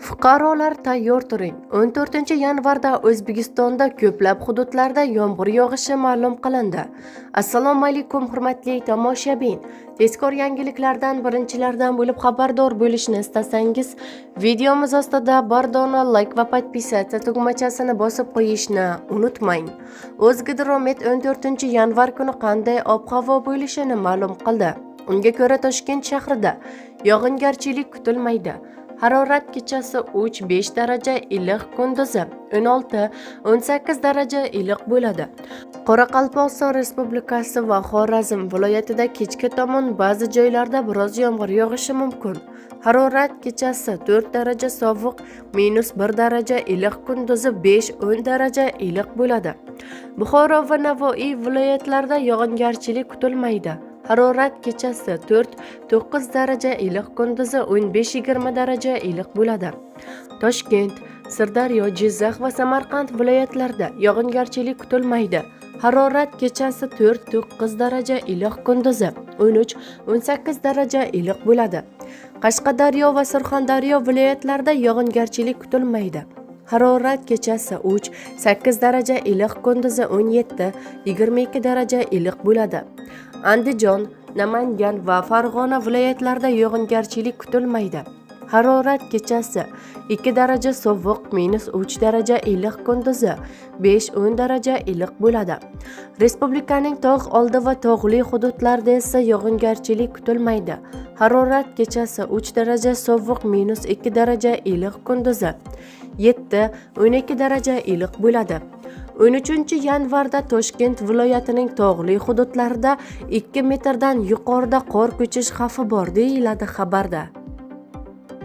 Fuqarolar tayyor turing. 14-yanvarda O'zbekistonda ko'plab hududlarda yomg'ir yog'ishi ma'lum qilindi. Assalomu alaykum hurmatli tomoshabin. Tezkor yangiliklardan birinchilardan bo'lib xabardor bo'lishni istasangiz, videomiz ostida bir dona like va podpisatsiya tugmachasini bosib qo'yishni unutmang. O'zgidromet 14-yanvar kuni qanday ob-havo bo'lishini ma'lum qildi. Unga ko'ra Toshkent shahrida yog'ingarchilik kutilmaydi. Harorat kechasi 3-5 daraja iliq, kunduzi 16-18 daraja iliq bo'ladi. Qoraqalpog'iston Respublikasi va Xorazm viloyatida kechki tomon ba'zi joylarda biroz yomg'ir yog'ishi mumkin. Harorat kechasi 4 daraja sovuq, -1 daraja iliq, kunduzi 5-10 daraja iliq bo'ladi. Buxoro va Navoiy viloyatlarida yog'ingarchilik kutilmaydi. Harorat kechasi 4-9 daraja iliq, kunduzi 15-20 daraja iliq bo'ladi. Toshkent, Sirdaryo, Jizzax va Samarqand viloyatlarida yog'ingarchilik kutilmaydi. Harorat kechasi 4-9 daraja iliq, kunduzi 13-18 daraja iliq bo'ladi. Qashqadaryo va Surxondaryo viloyatlarida yog'ingarchilik kutilmaydi. Harorat kechasi 3-8 daraja iliq, kunduzi 17-22 daraja iliq bo'ladi. Andijon, Namangan va Farg'ona viloyatlarida yog'ingarchilik kutilmaydi. Harorat kechasi 2 daraja sovuq, -3 daraja iliq, kunduzi 5-10 daraja iliq bo'ladi. Respublikaning tog' oldi va tog'li hududlarida esa yog'ingarchilik kutilmaydi. Harorat kechasi 3 daraja sovuq, -2 daraja iliq, kunduzi 7-12 daraja iliq bo'ladi. 13-yanvarda Toshkent viloyatining tog'li hududlarida 2 metrdan yuqorida qor ko'chish xavfi bor deyiladi xabarda.